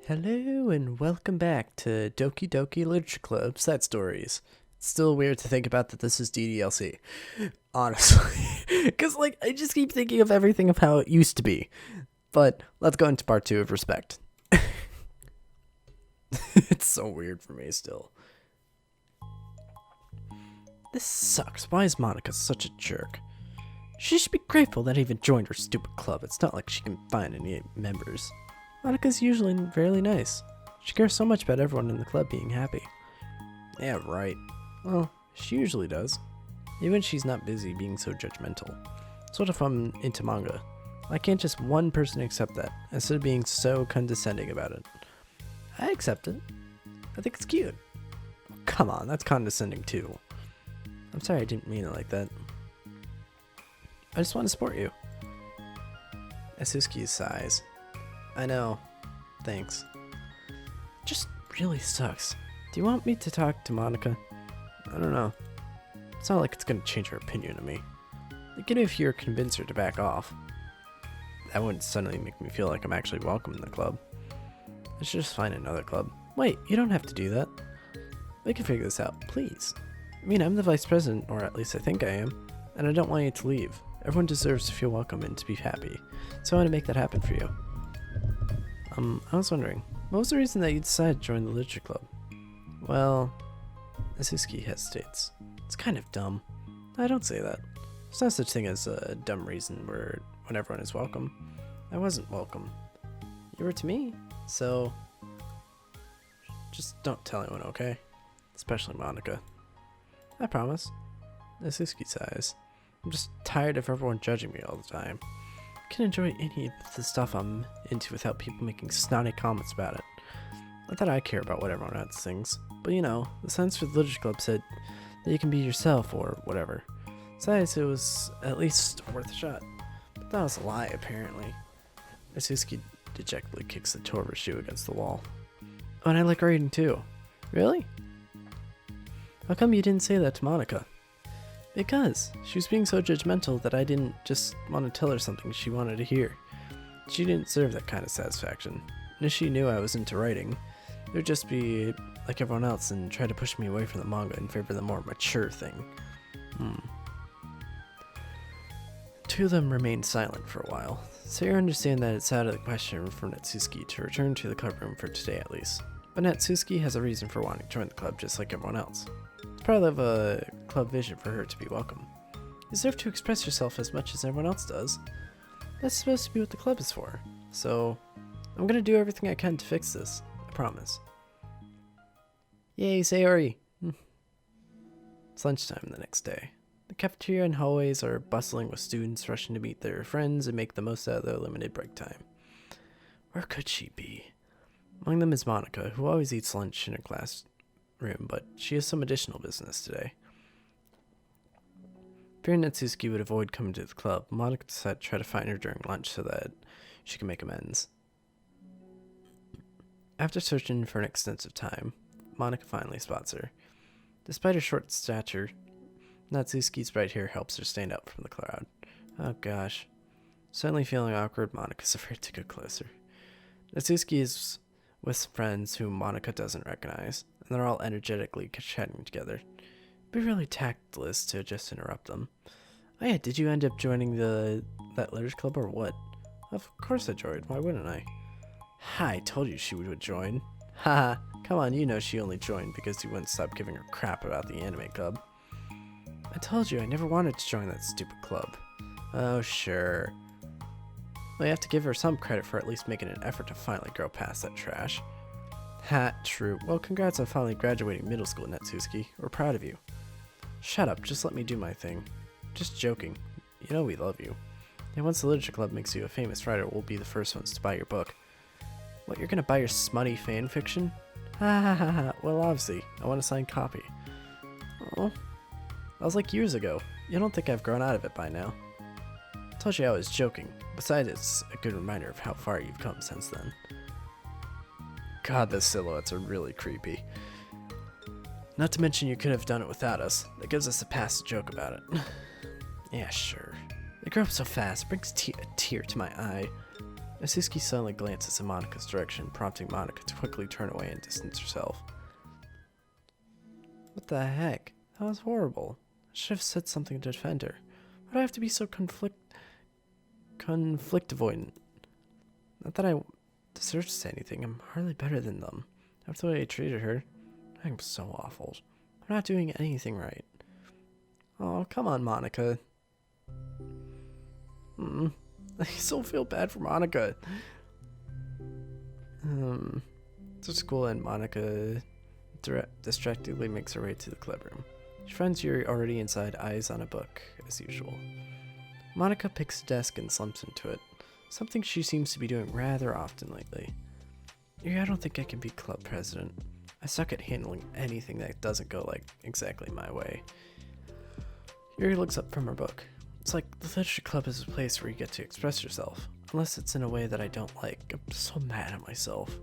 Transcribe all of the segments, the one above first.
Hello and welcome back to Doki Doki Literature Club Side Stories. It's still weird to think about that this is DDLC, honestly. Because, I just keep thinking of everything of how it used to be. But let's go into part 2 of Respect. It's so weird for me still. This sucks. Why is Monica such a jerk? She should be grateful that I even joined her stupid club. It's not like she can find any members. Monica's usually fairly nice. She cares so much about everyone in the club being happy. Yeah, right. Well, she usually does. Even she's not busy being so judgmental. So what if I'm into manga? Why can't just one person accept that, instead of being so condescending about it? I accept it. I think it's cute. Come on, that's condescending too. I'm sorry I didn't mean it like that. I just want to support you. Asusuki sighs. I know. Thanks. Just really sucks. Do you want me to talk to Monica? I don't know. It's not like it's gonna change her opinion of me. Even if you're convince her to back off. That wouldn't suddenly make me feel like I'm actually welcome in the club. I should just find another club. Wait, you don't have to do that. We can figure this out, please. I mean, I'm the vice president, or at least I think I am, and I don't want you to leave. Everyone deserves to feel welcome and to be happy, so I want to make that happen for you. I was wondering, what was the reason that you decided to join the literature club? Well, Asusuki hesitates. It's kind of dumb. I don't say that. There's no such thing as a dumb reason when everyone is welcome. I wasn't welcome. You were to me, so just don't tell anyone, okay? Especially Monica. I promise. Asusuki sighs. I'm just tired of everyone judging me all the time. I can enjoy any of the stuff I'm into without people making snotty comments about it. Not that I care about what everyone else thinks, but the signs for the literature club said that you can be yourself or whatever. Besides, it was at least worth a shot. But that was a lie, apparently. Asusuki dejectedly kicks the toe of her shoe against the wall. Oh, and I like reading too. Really? How come you didn't say that to Monica? Because she was being so judgmental that I didn't just want to tell her something she wanted to hear. She didn't deserve that kind of satisfaction. And if she knew I was into writing, it would just be like everyone else and try to push me away from the manga in favor of the more mature thing. Two of them remained silent for a while, so you understand that it's out of the question for Natsuki to return to the club room for today at least. But Natsuki has a reason for wanting to join the club just like everyone else. It's part of a club vision for her to be welcome. You deserve to express yourself as much as everyone else does. That's supposed to be what the club is for. So, I'm gonna do everything I can to fix this. I promise. Yay, Sayori! It's lunchtime the next day. The cafeteria and hallways are bustling with students rushing to meet their friends and make the most out of their limited break time. Where could she be? Among them is Monica, who always eats lunch in her classroom, but she has some additional business today. Fearing Natsuki would avoid coming to the club, Monica decided to try to find her during lunch so that she can make amends. After searching for an extensive time, Monica finally spots her. Despite her short stature, Natsuki's bright hair helps her stand out from the crowd. Oh gosh. Suddenly feeling awkward, Monica's afraid to go closer. Natsuki is with some friends whom Monica doesn't recognize, and they're all energetically chatting together. It'd be really tactless to just interrupt them. Oh yeah, did you end up joining that literature club or what? Of course I joined, why wouldn't I? Ha, I told you she would join. Haha, come on, she only joined because you wouldn't stop giving her crap about the anime club. I told you I never wanted to join that stupid club. Oh, sure. Well, you have to give her some credit for at least making an effort to finally grow past that trash. Ha, true. Well, congrats on finally graduating middle school, Natsuki. We're proud of you. Shut up, just let me do my thing. Just joking. We love you. And once the literature club makes you a famous writer, we'll be the first ones to buy your book. What, you're gonna buy your smutty fan fiction? Ha ha ha ha. Well, obviously, I want a signed copy. Oh, that was like years ago. You don't think I've grown out of it by now? I told you I was joking. Besides, it's a good reminder of how far you've come since then. God, the silhouettes are really creepy. Not to mention you could have done it without us. That gives us a pass to joke about it. Yeah, sure. They grow up so fast, it brings a tear to my eye. Natsuki suddenly glances in Monika's direction, prompting Monika to quickly turn away and distance herself. What the heck? That was horrible. I should have said something to defend her. Why do I have to be so conflict avoidant? Not that I deserve to say anything. I'm hardly better than them. After the way I treated her, I'm so awful. I'm not doing anything right. Oh, come on, Monika. I still feel bad for Monika. To school, and Monika distractedly makes her way to the club room. She finds Yuri already inside, eyes on a book, as usual. Monika picks a desk and slumps into it, something she seems to be doing rather often lately. Yuri, I don't think I can be club president. I suck at handling anything that doesn't go exactly my way. Yuri looks up from her book. It's like the literature club is a place where you get to express yourself, unless it's in a way that I don't like. I'm so mad at myself.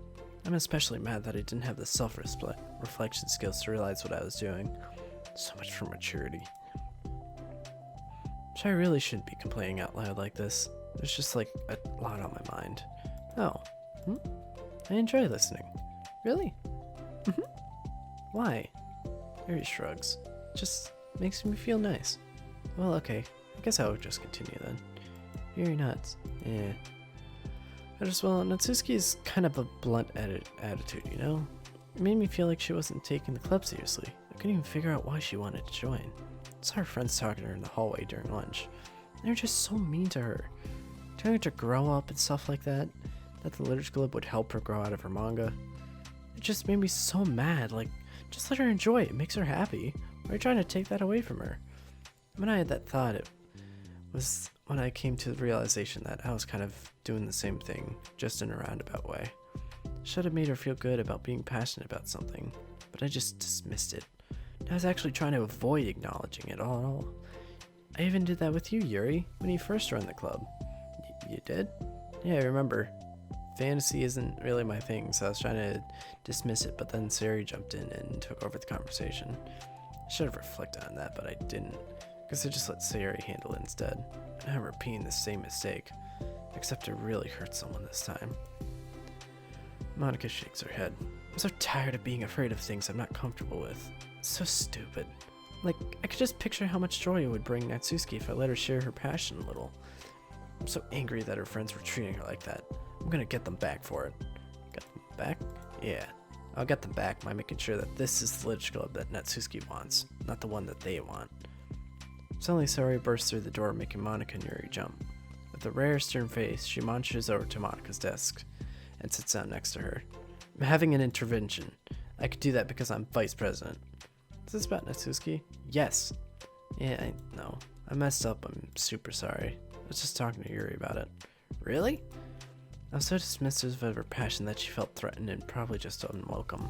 I'm especially mad that I didn't have the self-reflection skills to realize what I was doing. So much for maturity. So I really shouldn't be complaining out loud like this. There's just a lot on my mind. Oh, I enjoy listening. Really? Why? Yuri shrugs. Just makes me feel nice. Well, okay. I guess I would just continue then. Yuri nods. Yeah. Natsuki's kind of a blunt attitude, you know? It made me feel like she wasn't taking the club seriously. I couldn't even figure out why she wanted to join. I saw her friends talking to her in the hallway during lunch. They were just so mean to her. Telling her to grow up and stuff like that. That the literature club would help her grow out of her manga. It just made me so mad. Just let her enjoy it. It makes her happy. Why are you trying to take that away from her? When I had that thought, it was when I came to the realization that I was kind of doing the same thing, just in a roundabout way. Should have made her feel good about being passionate about something, but I just dismissed it. I was actually trying to avoid acknowledging it all. I even did that with you, Yuri, when you first joined the club. You did? Yeah, I remember. Fantasy isn't really my thing, so I was trying to dismiss it, but then Sari jumped in and took over the conversation. I should have reflected on that, but I didn't, because I just let Sari handle it instead. And I'm repeating the same mistake, except to really hurt someone this time. Monika shakes her head. I'm so tired of being afraid of things I'm not comfortable with. It's so stupid. I could just picture how much joy it would bring Natsuki if I let her share her passion a little. I'm so angry that her friends were treating her like that. I'm gonna get them back for it. Get them back? Yeah. I'll get them back by making sure that this is the literature club that Natsuki wants, not the one that they want. Suddenly, Sari bursts through the door, making Monika and Yuri jump. With a rare stern face, she munches over to Monika's desk and sits down next to her. I'm having an intervention. I could do that because I'm vice president. Is this about Natsuki? Yes. Yeah, I know. I messed up. I'm super sorry. I was just talking to Yuri about it. Really? I was so dismissive of her passion that she felt threatened and probably just unwelcome.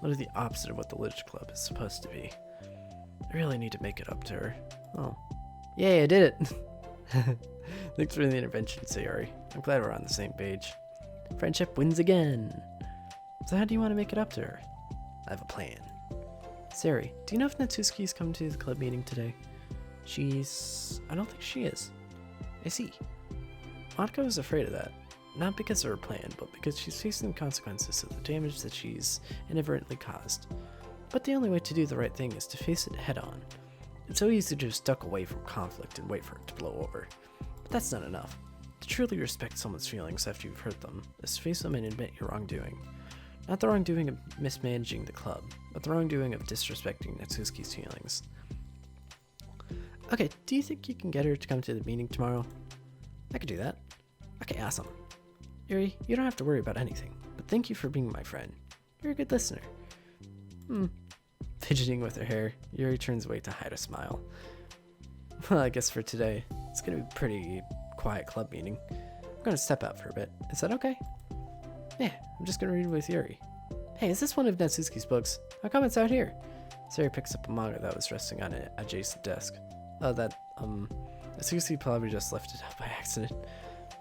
Literally the opposite of what the literature club is supposed to be. I really need to make it up to her. Oh. Yay, I did it! Thanks for the intervention, Sayori. I'm glad we're on the same page. Friendship wins again! So how do you want to make it up to her? I have a plan. Sari, do you know if Natsuki's coming to the club meeting today? I don't think she is. I see. Monika was afraid of that. Not because of her plan, but because she's facing the consequences of the damage that she's inadvertently caused. But the only way to do the right thing is to face it head on. It's so easy to just duck away from conflict and wait for it to blow over. But that's not enough. To truly respect someone's feelings after you've hurt them is to face them and admit your wrongdoing. Not the wrongdoing of mismanaging the club, but the wrongdoing of disrespecting Natsuki's feelings. Okay, do you think you can get her to come to the meeting tomorrow? I could do that. Okay, awesome. Yuri, you don't have to worry about anything, but thank you for being my friend. You're a good listener. Fidgeting with her hair, Yuri turns away to hide a smile. Well, I guess for today, it's gonna be a pretty quiet club meeting. I'm gonna step out for a bit. Is that okay? Yeah, I'm just gonna read with Yuri. Hey, is this one of Natsuki's books? How come it's out here? Sari picks up a manga that was resting on an adjacent desk. Oh, Natsuki probably just left it out by accident.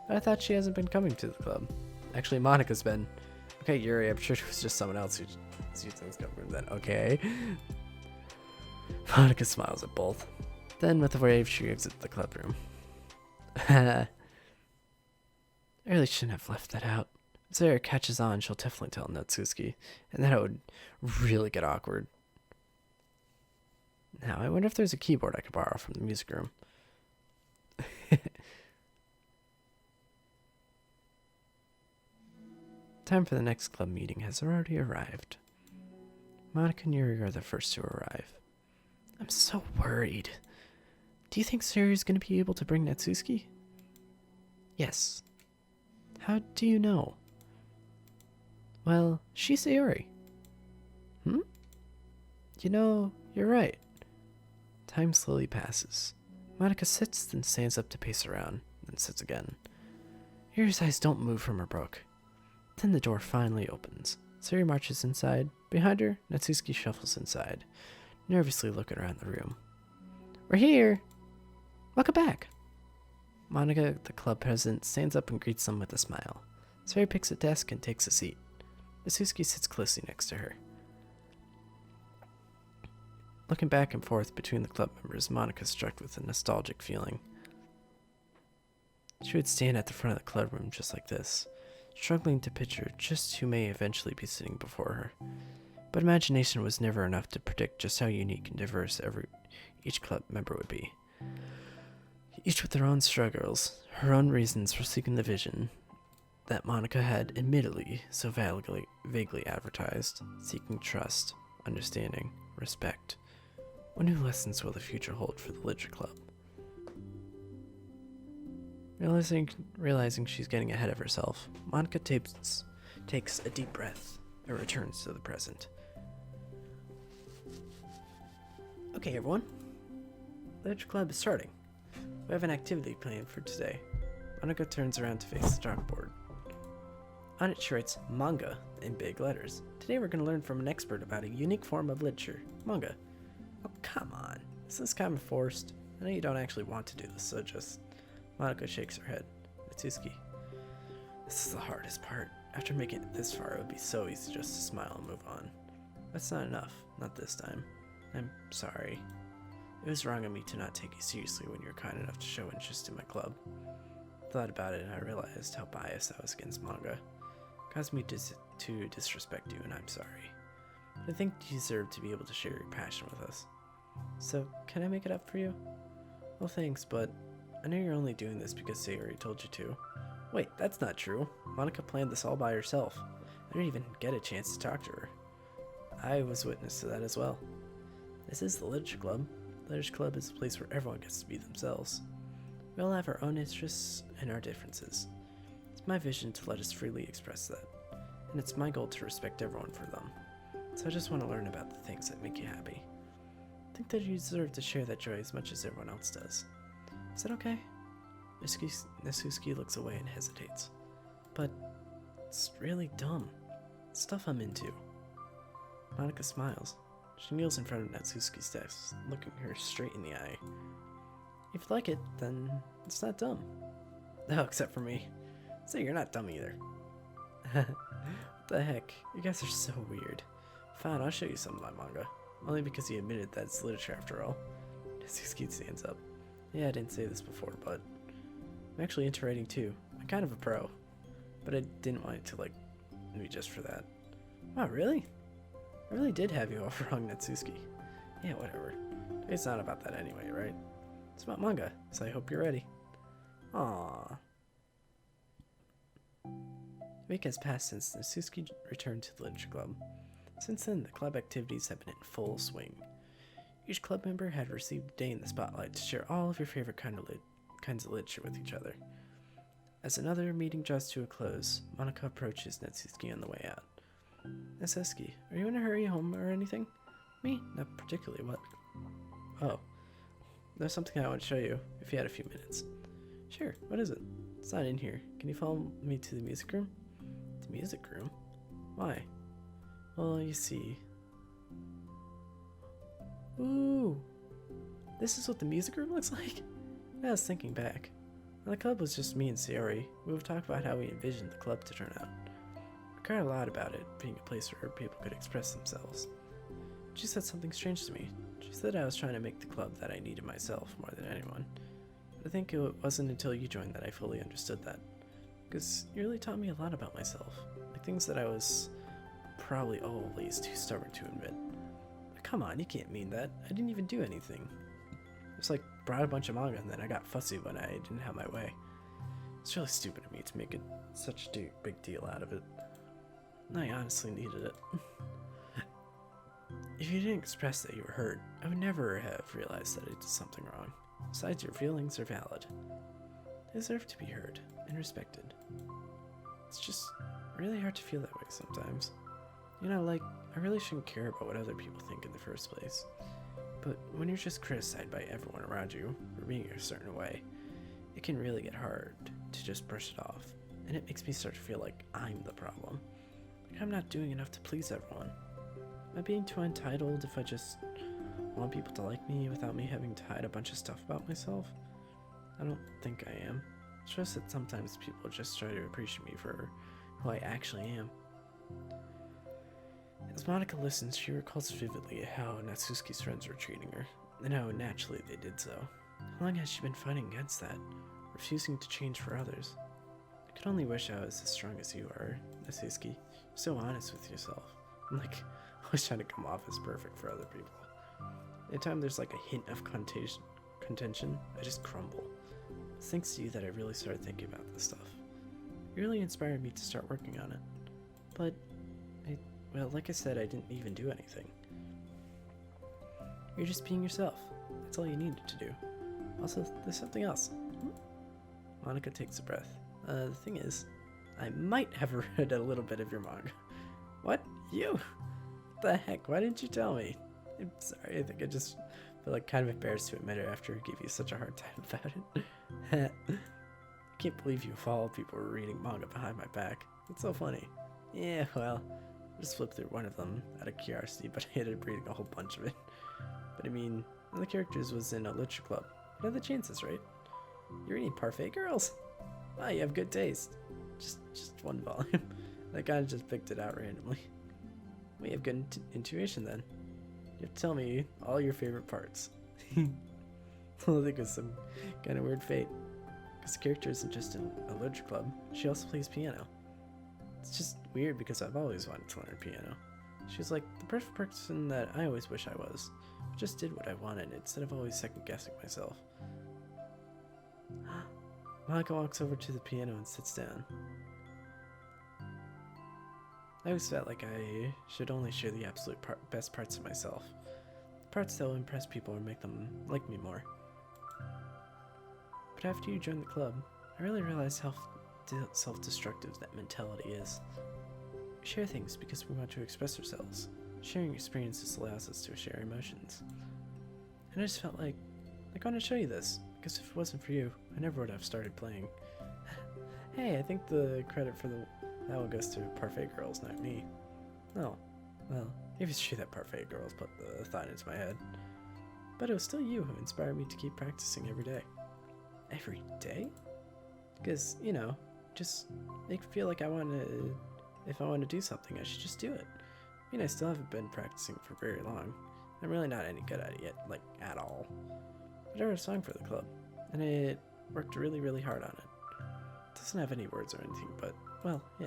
But I thought she hasn't been coming to the club. Actually, Monika's been. Okay, Yuri, I'm sure it was just someone else who sees things coming from then. Okay. Monika smiles at both. Then, with a wave, she exits the club room. I really shouldn't have left that out. If Sarah catches on, she'll definitely tell Natsuki, and that would really get awkward. Now, I wonder if there's a keyboard I could borrow from the music room. Time for the next club meeting has already arrived. Monica and Yuri are the first to arrive. I'm so worried. Do you think Sarah's going to be able to bring Natsuki? Yes. How do you know? Well, she's Sayori. You know, you're right. Time slowly passes. Monica sits, then stands up to pace around, then sits again. Yuri's eyes don't move from her book. Then the door finally opens. Sayori marches inside. Behind her, Natsuki shuffles inside, nervously looking around the room. We're here! Welcome back! Monica, the club president, stands up and greets them with a smile. Sayori picks a desk and takes a seat. Natsuki sits closely next to her. Looking back and forth between the club members, Monica is struck with a nostalgic feeling. She would stand at the front of the club room just like this, struggling to picture just who may eventually be sitting before her. But imagination was never enough to predict just how unique and diverse each club member would be. Each with their own struggles, her own reasons for seeking the vision that Monica had admittedly so vaguely advertised, seeking trust, understanding, respect. What new lessons will the future hold for the Literature Club? Realizing she's getting ahead of herself, Monica takes a deep breath and returns to the present. Okay, everyone. Literature Club is starting. We have an activity planned for today. Monica turns around to face the chalkboard. On it she writes manga in big letters. Today we're going to learn from an expert about a unique form of literature, manga. Oh, come on. This is kind of forced. I know you don't actually want to do this, so just... Monica shakes her head. Natsuki. This is the hardest part. After making it this far, it would be so easy just to smile and move on. That's not enough. Not this time. I'm sorry. It was wrong of me to not take you seriously when you were kind enough to show interest in my club. I thought about it and I realized how biased I was against manga. It caused me to disrespect you, and I'm sorry. But I think you deserve to be able to share your passion with us. So, can I make it up for you? Well, thanks, but I know you're only doing this because Sayori told you to. Wait, that's not true. Monica planned this all by herself. I didn't even get a chance to talk to her. I was witness to that as well. This is the Literature Club. The Literature Club is a place where everyone gets to be themselves. We all have our own interests and our differences. It's my vision to let us freely express that, and it's my goal to respect everyone for them. So I just want to learn about the things that make you happy. I think that you deserve to share that joy as much as everyone else does. Is that okay? Natsuki looks away and hesitates. But it's really dumb. It's stuff I'm into. Monica smiles. She kneels in front of Natsuki's desk, looking her straight in the eye. If you like it, then it's not dumb. No, except for me. So you're not dumb either. What the heck? You guys are so weird. Fine, I'll show you some of my manga. Only because he admitted that it's literature after all. Natsuki stands up. Yeah, I didn't say this before, but I'm actually into writing too. I'm kind of a pro. But I didn't want it to, be just for that. Wow, really? I really did have you all wrong, Natsuki. Yeah, whatever. It's not about that anyway, right? It's about manga, so I hope you're ready. Aww. A week has passed since Natsuki returned to the Literature Club. Since then, the club activities have been in full swing. Each club member had received a day in the spotlight to share all of your favorite kinds of literature with each other. As another meeting draws to a close, Monica approaches Natsuki on the way out. Natsuki, are you in a hurry home or anything? Me? Not particularly. What? Oh. There's something I want to show you, if you had a few minutes. Sure, what is it? It's not in here. Can you follow me to the music room? The music room? Why? Well, you see... Ooh! This is what the music room looks like? I was thinking back. When the club was just me and Sayori, we would talk about how we envisioned the club to turn out. We cared a lot about it being a place where people could express themselves. She said something strange to me. She said I was trying to make the club that I needed myself more than anyone. But I think it wasn't until you joined that I fully understood that. because you really taught me a lot about myself. Like things that I was probably always too stubborn to admit. Come on, you can't mean that. I didn't even do anything. Just like brought a bunch of manga and then I got fussy when I didn't have my way. It's really stupid of me to make such a big deal out of it. I honestly needed it. If you didn't express that you were hurt, I would never have realized that I did something wrong. Besides, your feelings are valid. They deserve to be heard and respected. It's just really hard to feel that way sometimes. You know, like, I really shouldn't care about what other people think in the first place. But when you're just criticized by everyone around you for being a certain way, it can really get hard to just brush it off. And it makes me start to feel like I'm the problem. Like I'm not doing enough to please everyone. Am I being too entitled if I just want people to like me without me having to hide a bunch of stuff about myself? I don't think I am. It's just that sometimes people just try to appreciate me for who I actually am. As Monica listens, she recalls vividly how Natsuki's friends were treating her, and how naturally they did so. How long has she been fighting against that, refusing to change for others? I could only wish I was as strong as you are, Natsuki. You're so honest with yourself. I'm like, always trying to come off as perfect for other people. Anytime there's like a hint of contention, I just crumble. It's thanks to you that I really started thinking about this stuff. You really inspired me to start working on it. But, well, like I said, I didn't even do anything. You're just being yourself. That's all you needed to do. Also, there's something else. Monica takes a breath. The thing is, I might have read a little bit of your manga. What? You? What the heck? Why didn't you tell me? I'm sorry, I think I just feel like kind of embarrassed to admit it after I gave you such a hard time about it. I can't believe you of all people were reading manga behind my back. It's so funny. Yeah, well, I just flipped through one of them out of curiosity, but I ended up reading a whole bunch of it. But I mean, one of the characters was in a literature club. What are the chances, right? You're reading Parfait Girls? Wow, you have good taste. Just one volume. I kind of just picked it out randomly. We have good intuition then. You have to tell me all your favorite parts. Well, I think it was some kind of weird fate. Because the character isn't just in a literature club, she also plays piano. It's just weird because I've always wanted to learn piano. She's like the perfect person that I always wish I was. I just did what I wanted instead of always second guessing myself. Monica walks over to the piano and sits down. I always felt like I should only share the absolute best parts of myself. The parts that will impress people or make them like me more. But after you joined the club, I really realized how self-destructive that mentality is. We share things because we want to express ourselves. Sharing experiences allows us to share emotions. And I just felt like I want to show you this, because if it wasn't for you, I never would have started playing. Hey, I think the credit for that one goes to Parfait Girls, not me. Oh, well, maybe it's true that Parfait Girls put the thought into my head. But it was still you who inspired me to keep practicing every day. Every day? Because, you know, just make me feel like if I want to do something, I should just do it. I mean, I still haven't been practicing for very long. I'm really not any good at it yet, like, at all. But I wrote a song for the club, and I worked really, really hard on it. It doesn't have any words or anything, but, well, yeah.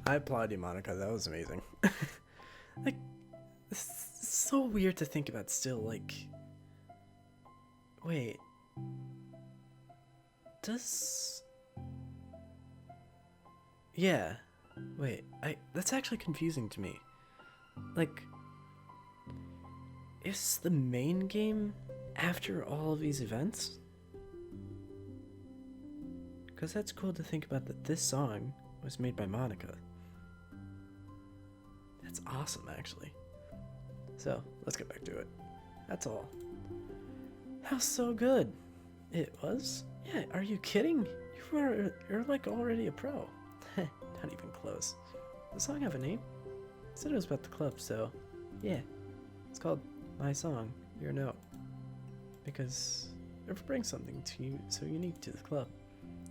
I applaud you, Monica. That was amazing. Like, it's so weird to think about still. Like, wait. Does... Yeah. Wait. That's actually confusing to me. Like, is the main game after all of these events? Because that's cool to think about that this song was made by Monica. That's awesome, actually. So, let's get back to it. That's all. That was so good. It was? Yeah, are you kidding? You're like already a pro. Not even close. Does the song have a name? I said it was about the club, so yeah. It's called My Song, Your Note. Because it brings something to you so unique to the club.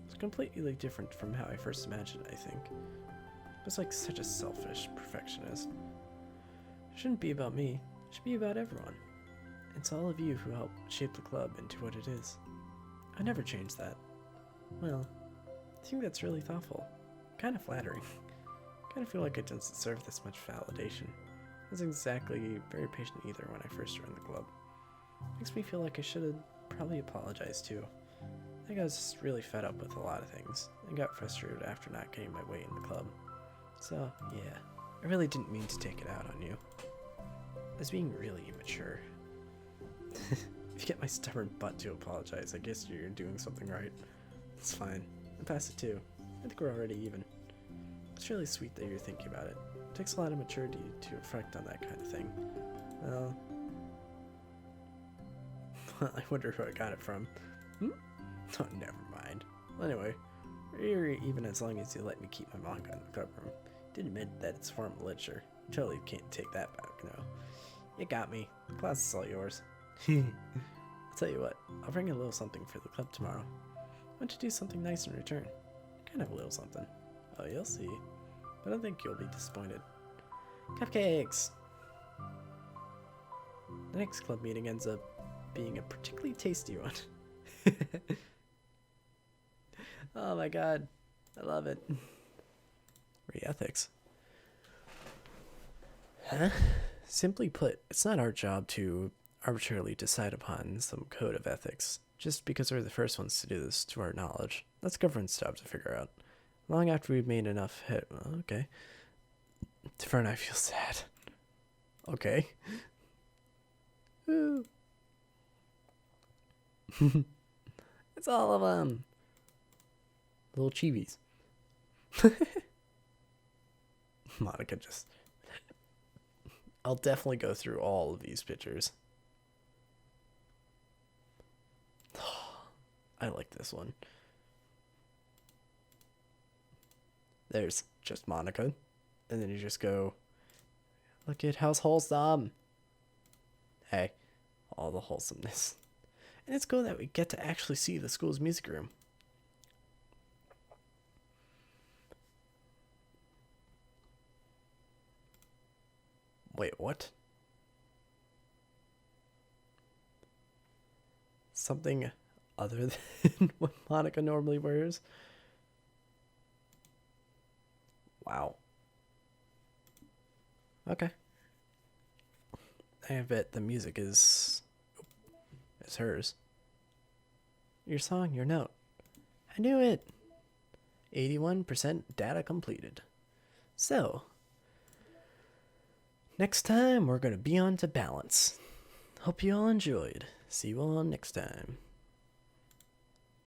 It's completely different from how I first imagined it, I think. I was like such a selfish perfectionist. It shouldn't be about me. It should be about everyone. It's all of you who helped shape the club into what it is. I never changed that. Well, I think that's really thoughtful. Kind of flattering. Kind of feel like I didn't deserve this much validation. I wasn't exactly very patient either when I first joined the club. Makes me feel like I should have probably apologized too. I think I was just really fed up with a lot of things and got frustrated after not getting my way in the club. So, yeah, I really didn't mean to take it out on you. I was being really immature. If you get my stubborn butt to apologize, I guess you're doing something right. It's fine. I pass it too. I think we're already even. It's really sweet that you're thinking about it. It takes a lot of maturity to reflect on that kind of thing. Well, I wonder who I got it from. Oh, never mind. Well, anyway, we're even as long as you let me keep my manga in the club room. Did admit that it's formal literature. Totally can't take that back, no. You got me. The class is all yours. I'll tell you what, I'll bring a little something for the club tomorrow. I want to do something nice in return. Kind of a little something. Oh, you'll see. But I don't think you'll be disappointed. Cupcakes! The next club meeting ends up being a particularly tasty one. Oh my god. I love it. Re-ethics. Huh? Simply put, it's not our job to arbitrarily decide upon some code of ethics, just because we're the first ones to do this to our knowledge. That's government's job to figure out. Long after we've made enough hit... Okay. Defer and I feel sad. Okay. Woo. It's all of them. Little chibis. Monica just... I'll definitely go through all of these pictures. I like this one. There's just Monica. And then you just go, look at how's wholesome. Hey, all the wholesomeness. And it's cool that we get to actually see the school's music room. Wait, what? Something other than what Monica normally wears? Wow. Okay. I bet the music is hers. Your song, your note. I knew it. 81% data completed. So, next time we're going to be on to balance. Hope you all enjoyed. See you all next time.